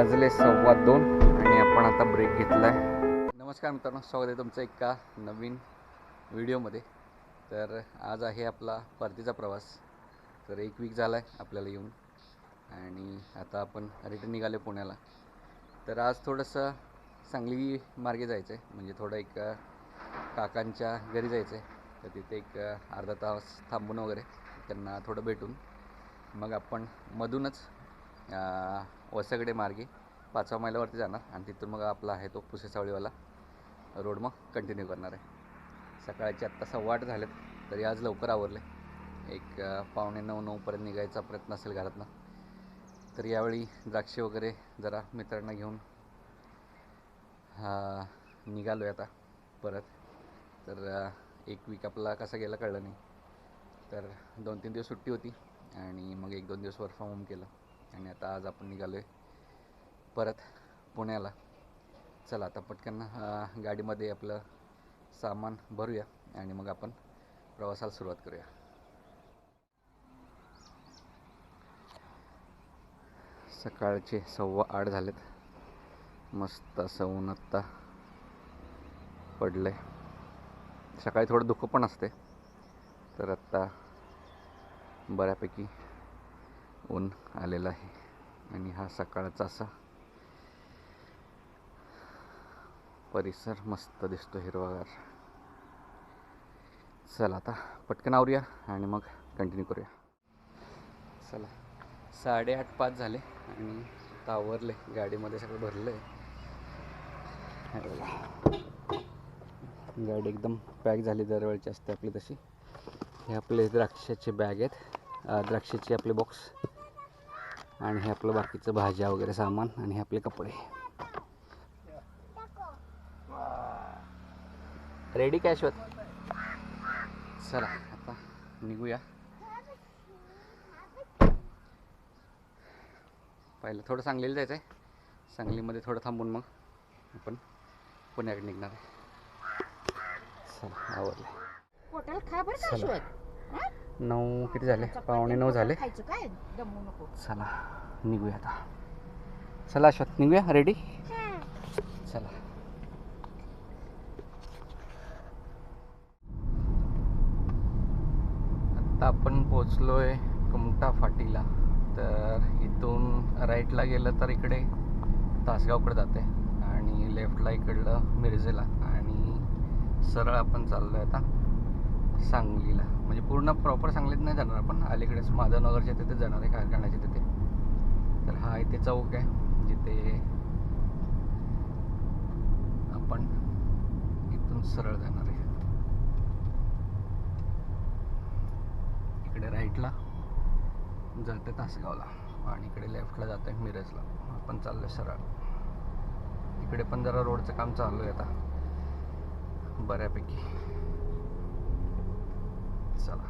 वाजले 2:15 आणि आपण आता ब्रेक घेतला आहे. नमस्कार मित्रांनो, स्वागत आहे तुमचं एका नवीन व्हिडिओमध्ये. तर आज आहे आपला परतीचा प्रवास. तर 1 वीक झाला आहे आपल्याला येऊन आणि आता आपण रिटर्न निघाले पुण्याला. तर आज थोडंसं सांगली मार्गे जायचं आहे, म्हणजे थोडं एक काकांच्या घरी जायचं आहे. तर तिथे एक अर्धा तास थांबून वगैरे त्यांना थोडं भेटून मग आपण मधूनच वसगडे मार्गे 5व्या मैलावरती जाणार आणि तिथून मग आपला आहे तो पुसेसावळीवाला रोड मग कंटिन्यू करणार आहे. सकाळचे आत्ता 8:15 झालेत, तरी आज लवकर आवरले. एक 8:45-9पर्यंत निघायचा प्रयत्न असेल घरातनं. तर यावेळी द्राक्षे वगैरे जरा मित्रांना घेऊन निघालो आहे आता परत. तर 1 वीक आपला कसा गेला कळलं नाही. तर 2-3 दिवस सुट्टी होती आणि मग 1-2 दिवस वर्क फ्रॉम होम केलं आणि आता आज आपण निघालो आहे परत पुण्याला. चला आता पटकन गाडीमध्ये आपलं सामान भरूया आणि मग आपण प्रवासाला सुरुवात करूया. सकाळचे 8:15 झालेत. मस्त असं ऊन आत्ता पडलं आहे. सकाळी थोडं धुकं पण असते, तर आत्ता बऱ्यापैकी ऊन आलेलं आहे आणि हा सकाळचा असा परिसर मस्त दिसतो, हिरवागार. चला आता पटकन आवरूया आणि मग कंटिन्यू करूया. चला 8:30-5 झाले आणि आता आवरले, गाडीमध्ये सगळं भरलं आहे. गाडी एकदम पॅक झाली, दरवेळची असते आपली तशी. हे आपले द्राक्षाचे बॅग आहेत, द्राक्षाचे आपले बॉक्स, आणि हे आपलं बाकीचं भाज्या वगैरे सामान, आणि हे आपले कपडे. रेडी कॅशवर. चला आता निघूया. पहिलं थोडं सांगलीला जायचं आहे. सांगलीमध्ये थोडं थांबून मग आपण पुण्याकडे निघणार आहे. चला आवरले. 9 किती झाले? 8:45 झाले. चला निघूया आता. चला अश्वत निघूया. रेडी? चला. आता आपण पोचलो आहे कुमटा फाटीला. तर इथून राईटला गेलं तर इकडे तासगावकडे जाते आणि लेफ्टला इकडलं मिरजेला, आणि सरळ आपण चाललो आहे आता सांगलीला. म्हणजे पूर्ण प्रॉपर सांगलीत नाही जाणार आपण, अलीकडेच माधवनगरच्या तिथे जाणार आहे, कारखान्याच्या तिथे. तर हा इथे चौक आहे जिथे आपण इथून सरळ जाणार आहे. इकडे राईटला जाते तासगावला आणि इकडे लेफ्टला जाते मिरजला. आपण चाललो सरळ. इकडे पण जरा रोडचं काम चालू आहे आता बऱ्यापैकी. चला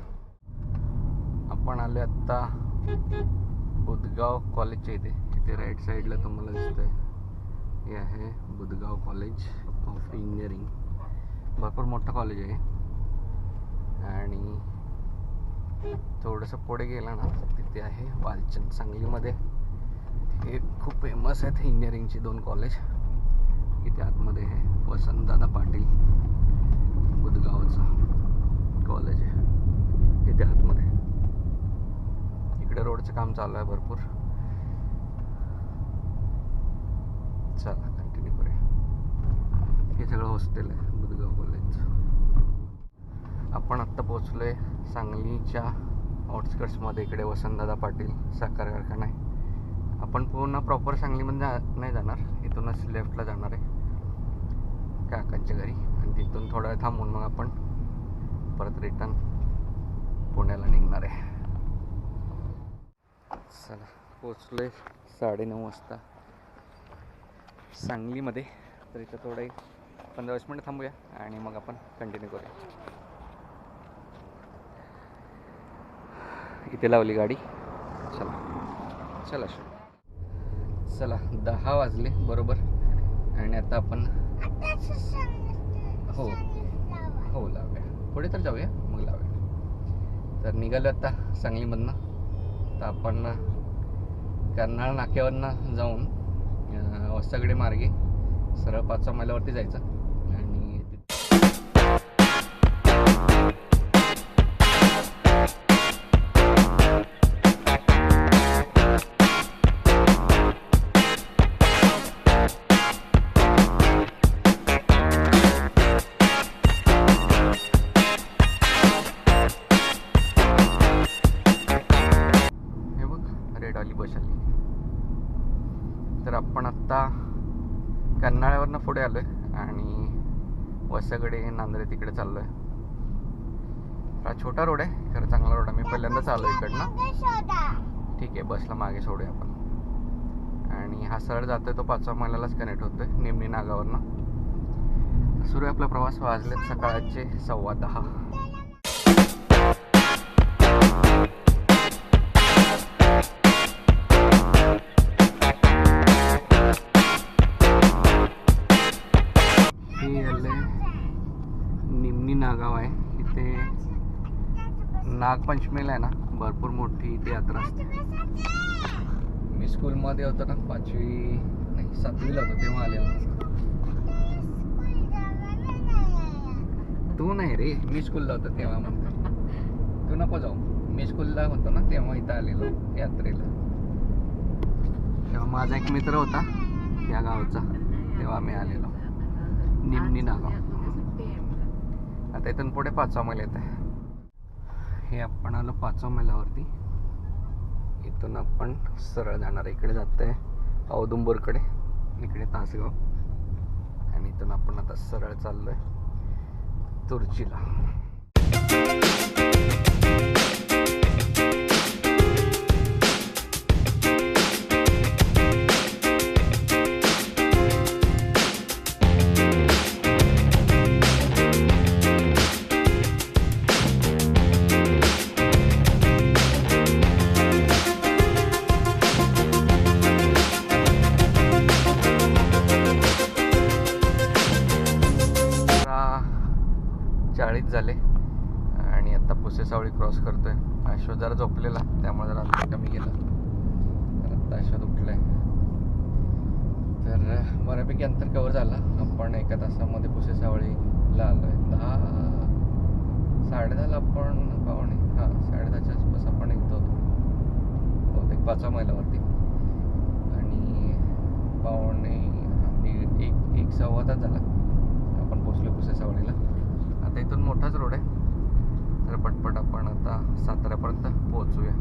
आपण आलो आत्ता बुधगाव कॉलेजच्या इथे. इथे राईट साईडला तुम्हाला दिसतंय हे आहे बुधगाव कॉलेज ऑफ इंजिनिअरिंग. भरपूर मोठं कॉलेज आहे आणि थोडंसं पुढे गेलं ना तिथे आहे वालचंद. सांगलीमध्ये हे खूप फेमस आहेत इंजिनिअरिंगची 2 कॉलेज. इथे आतमध्ये आहे वसंतदादा पाटील बुधगावचं कॉलेज आहे इथे आतमध्ये. इकडे रोडचं काम चालू आहे भरपूर. चला कंटिन्यू करूया. हे सगळं हॉस्टेल आहे बुधगाव कॉलेजचं. आपण आत्ता पोचलो आहे सांगलीच्या आउटस्कट्समध्ये. इकडे वसंतदादा पाटील साखर कारखाना आहे. आपण पूर्ण प्रॉपर सांगलीमध्ये नाही जाणार, इथूनच लेफ्टला जाणार आहे काकांच्या घरी, आणि तिथून थोडा वेळ थांबून मग आपण परत रिटर्न पुण्याला निघणार आहे. चला पोचलो आहे 9:30 वाजता सांगलीमध्ये. तर इथं थोडं 15-20 मिनटं थांबूया आणि मग आपण कंटिन्यू करूया. इथे लावली गाडी. चला चला चला 10 वाजले बरोबर आणि आता आपण हो हो लावूया. पुढे तर जाऊया मग लावूया. तर निघालो आता सांगलीमधनं. तर आपण कर्नाळ नाक्यावरनं जाऊन वस्तागडे मार्गे सरळ 5 मैलावरती जायचं आणि हे बघ रेड वाली बस आली. तर आपण आत्ता कर्नाळ्यावरनं पुढे आलो आहे आणि वसगडे नांद्रे तिकडे चाललो आहे. हा छोटा रोड आहे, खरं चांगला रोड आहे. मी पहिल्यांदाच आलो इकडनं. ठीक आहे, बसला मागे सोडूया आपण. आणि हा सरळ जातोय तो 5व्या मैलालाच कनेक्ट होतोय निमणी नागावरनं. सुरू आहे आपला प्रवास. वाजलेत सकाळचे 10:15. निमणी नागाव आहे. इथे नागपंचमीला आहे ना भरपूर मोठी इथे यात्रा असते. मी स्कूलमध्ये होतो ना 5वी नाही 7वीला होतो तेव्हा आलेलो. तू नाही रे, मी स्कूलला होतो तेव्हा म्हणतो. तू नको जाऊ, मी स्कूलला होतो ना तेव्हा इथं आलेलो यात्रेला. तेव्हा माझा एक मित्र होता या गावचा, तेव्हा मी आलेलो निमणी नागाव. आता इथून पुढे 5वा मैल येत आहे. हे आपण आलो 5व्या मैलावरती. इथून आपण सरळ जाणार. इकडे जात आहे औदुंबरकडे, इकडे तासगाव. आणि इथून आपण आता सरळ चाललो आहे तुर्चीला. झाले आणि आता पुसेसावळी क्रॉस करतोय. अश्वत जरा झोपलेला त्यामुळे जरा अंतर कमी केलं. तर आता अश्वत उठलाय. तर बऱ्यापैकी अंतर कव्हर झालं. आपण 1 तासामध्ये पुसेसावळीला आलोय. 10:30ला आपण 10:30च्या आसपास आपण निघतो बहुतेक 5व्या मैलावरती. आणि 1-1.15 तास झाला आपण पोचलो पुसेसावळीला. आता इथून मोठाच रोड आहे, तर पटपट आपण आता साताऱ्यापर्यंत पोहोचूया.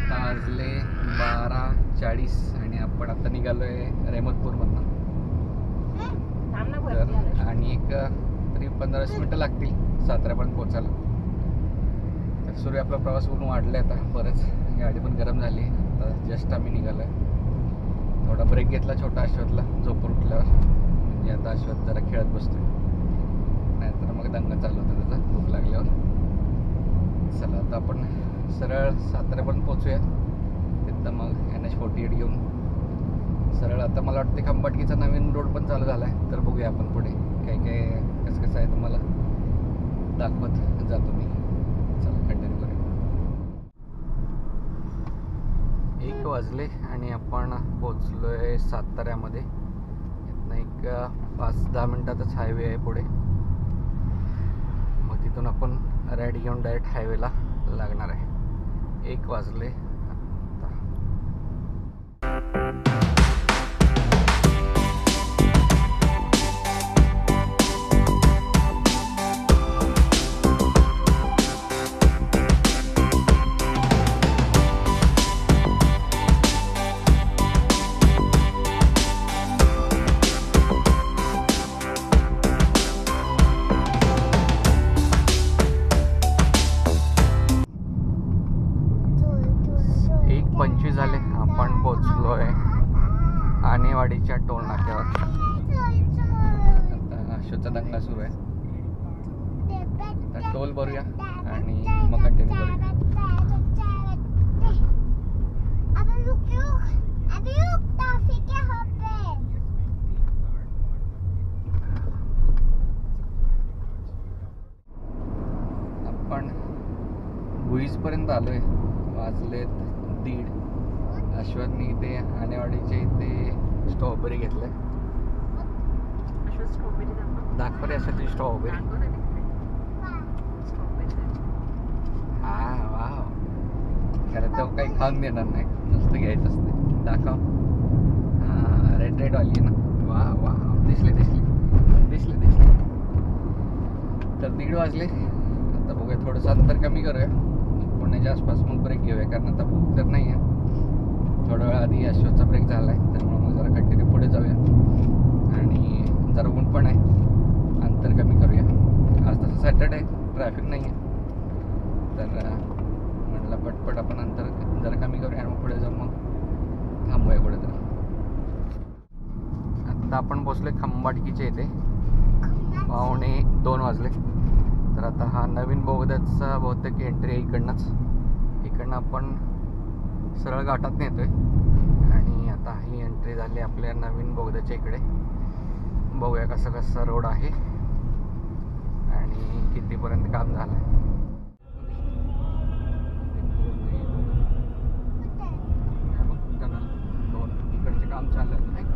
वाजले 12:40 आणि आपण आता निघालोय रेहमतपूरमधनं. तर आणि एक तरी 15-20 मिनटं लागतील साताऱ्यापर्यंत पोहोचायला. तर सुरू आपला प्रवास ऊन वाढला आता बरंच. गाडी पण गरम झाली. आता जस्ट आम्ही निघालोय. थोडा ब्रेक घेतला छोटा अश्वतला झोपून उठल्यावर. आता अश्वत जरा खेळत बसतोय, नाहीतर मग दंगा चालू होता त्याचा भूक लागल्यावर. चला आता आपण सरळ साताऱ्यापर्यंत पोहोचूया. तिथं मग NH-48 घेऊन सरळ आता मला वाटते खंबाटकीचा नवीन रोड पण चालू झाला आहे. तर बघूया आपण पुढे काय काय कसं आहे तुम्हाला दाखवत जातो मी. चला कंटिन्यू करूया. 1 वाजले आणि आपण पोचलोय साताऱ्यामध्ये. एक 5-10 मिनटातच हायवे आहे पुढे. मग तिथून आपण राईड घेऊन डायरेक्ट हायवेला लागणार आहे. 1 वाजले. झाले आपण पोचलोय आणेवाडीच्या टोल नाक्यावर. आता अश्वतचा दंगा सुरू आहे. आता टोल भरूया आणि मग कंटिन्यू करूया. आपण भुईजपर्यंत आलोय. वाजलेत 1:30 अश्वथनी इथे आणेवाडीच्या इथे स्ट्रॉबेरी घेतलंय. दाखव रे अश्वथची स्ट्रॉबेरी. हा वा, खरं तर काही खाऊन देणार नाही, नुसतं घ्यायचं असते. दाखव. हा रेड रेड वाली आहे ना. वा वा, दिसले दिसले दिसले दिसले. तर 1:30 वाजले. आता बघूया थोडंसं अंतर कमी करूया पुण्याच्या आसपास, मग ब्रेक घेऊया. कारण आता भूक तर नाही आहे. थोडा वेळ आधी अश्वथचा ब्रेक झाला आहे, त्यामुळे मग जरा कंटिन्यू पुढे जाऊया. आणि जरा ऊन पण आहे, अंतर कमी करूया. आज तसं सॅटर्डे, ट्रॅफिक नाही आहे, तर म्हटलं पटपट आपण अंतर जरा कमी करूया आणि मग पुढे जाऊन मग थांबूया कुठेतरी. आत्ता आपण पोचलो खंबाटकीच्या इथे. 1:45 वाजले. तर आता हा नवीन बोगद्याचा बहुतेक एंट्री आहे इकडनं आपण सरळ घाटात नेतोय. आणि आता ही एंट्री झाली आपल्या नवीन बोगद्याच्या इकडे. बघूया कसं कसं रोड आहे आणि कितीपर्यंत काम झालं आहे. इकडचे काम चाललं आहे नाही का,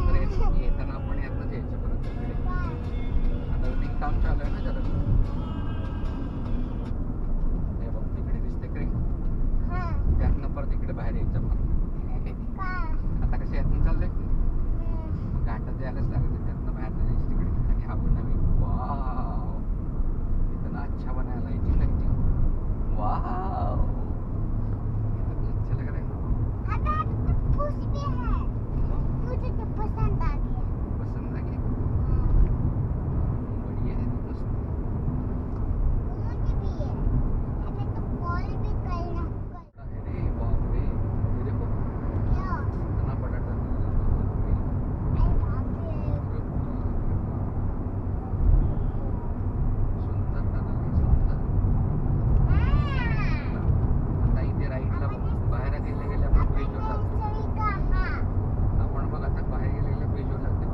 तर येताना आपण यातनंच यायचं परत इकडे. आता ते काम चालू आहे ना जरा. हे बघ तिकडे दिसते इकडे, त्यातनं परत इकडे बाहेर यायचं मग. आता कसं यातनं चाललंय, घाटात यायलाच लागत, त्यातनं बाहेर जायचं तिकडे. आणि आपण नवीन वाव, इतना अच्छा बनायला लाइटिंग वाव, इतना अच्छा लग रहा है. पसंद आ गया. बढ़िया है. अरे बाप रे, ये देखो इतना बड़ा टनल. सुंदर टनल आहे, सुंदर. आता इथे राईटला बाहेर गेले आपण ब्रिजवर जातो. आपण बघ आता बाहेर गेलेल्या ब्रिजवर जाते.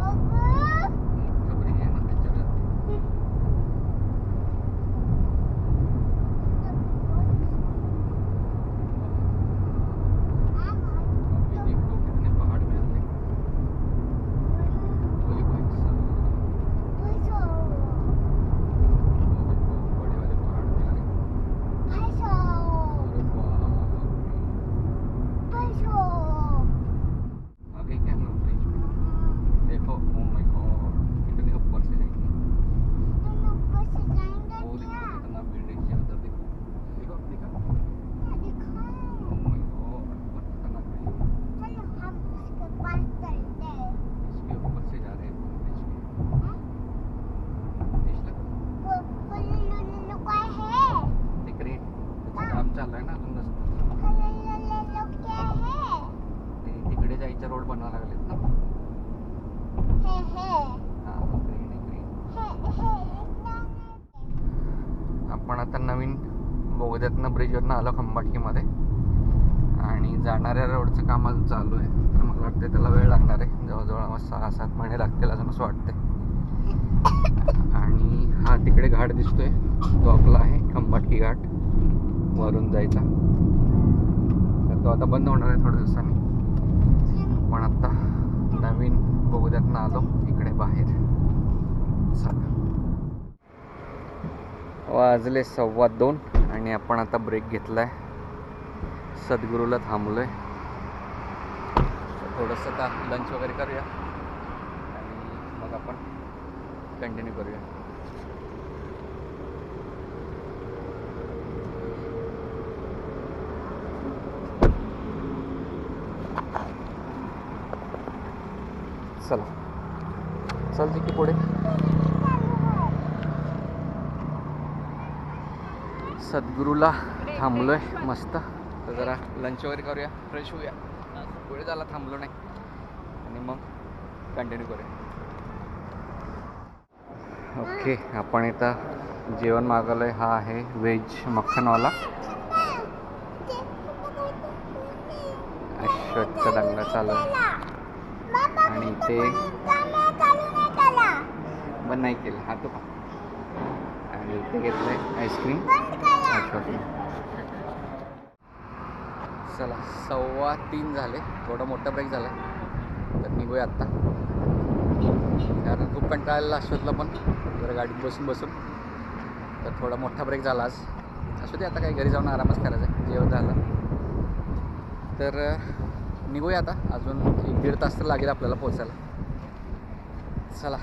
मोठं ब्रिज आहे ना त्याच्यावर. अभी देखो कितने पहाड़ में आते हैं. वही भाई साहब, वो देखो बड़े वाले पहाड़ में आ रहे. आगे क्या हम लोग ब्रिज में देखो. ओ माय गॉड, कितने ऊपर से जाएंगे. वो देखो कितना बिल्डिंग है उधर. देखो देखो देखो. ओ माय गॉड, बहुत खतरनाक बिल्डिंग. इसके ऊपर से जा रहे हैं ब्रिज के. दिख रही है, काम चालू आहे ना अजून जास्त. तिकडे जायचं रोड बनवायला लागलेत ना. हा ग्रीन. आपण आता नवीन बोगद्यातनं ब्रिजवरनं आलो खंबाटकीमध्ये. आणि जाणाऱ्या रोडचं काम अजून चालू आहे. मला वाटतं त्याला वेळ लागणार आहे, जवळजवळ 6-7 महिने लागतील अजून असं वाटतंय. आणि हा तिकडे घाट दिसतोय, तो आपला आहे खंबाटकी घाट, वरून जायचा. तर तो आता बंद होणार आहे थोड्या दिवसांनी. पण आता नवीन बोगद्यातनं आलो इकडे बाहेर. चला, वाजले 2:15 आणि आपण आता ब्रेक घेतलाय. सद्गुरूला थांबलोय. थोडंसं का लंच वगैरे करूया आणि मग आपण कंटिन्यू करूया. चला चल की पुढे. सद्गुरूला थांबलोय मस्त. तर जरा लंच वगैरे करूया, फ्रेश होऊया. पुढे झाला थांबलो नाही आणि मग कंटिन्यू करूया. ओके, आपण इथं जेवण मागवलं आहे. हा आहे व्हेज मक्खनवाला. अश्वथचा दंगा चालू आहे आणि इथे बंद नाही केलं हा तो. आणि इथे घेतलंय आईस्क्रीम अशोकने. चला 2:15 झाले. थोडा मोठा ब्रेक झाला तर निघूया आत्ता, कारण खूप कंटाळा आलेला अश्वथला पण जरा गाडीत बसून बसून. तर थोडा मोठा ब्रेक झाला आज. असू दे, आता काही घरी जाऊन आरामच करायचा आहे. जेवण झालं तर निघूया आता. अजून 1-1.5 तास तर लागेल आपल्याला पोहोचायला. चला.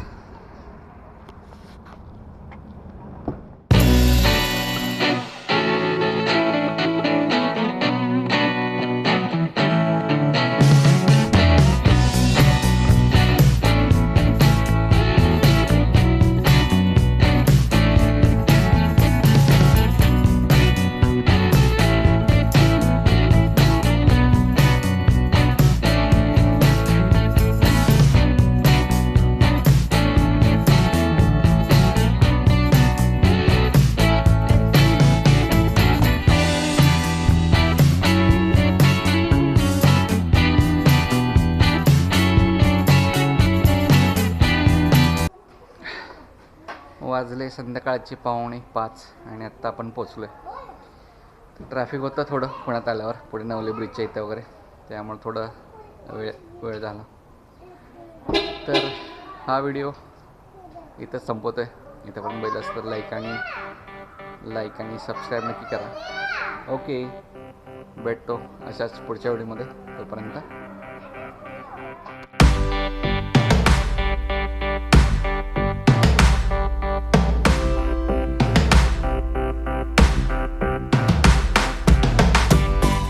वाजले संध्याकाळचे 4:45 आणि आत्ता आपण पोचलो आहे. ट्रॅफिक होतं थोडं पुण्यात आल्यावर, पुढे नवले ब्रिजच्या इथं वगैरे, त्यामुळे थोडं वेळ झाला. तर हा व्हिडिओ इथंच संपवतो आहे. इथं पण बघितलंस तर लाईक आणि सबस्क्राईब नक्की करा. ओके, भेटतो अशाच पुढच्या व्हिडिओमध्ये. तोपर्यंत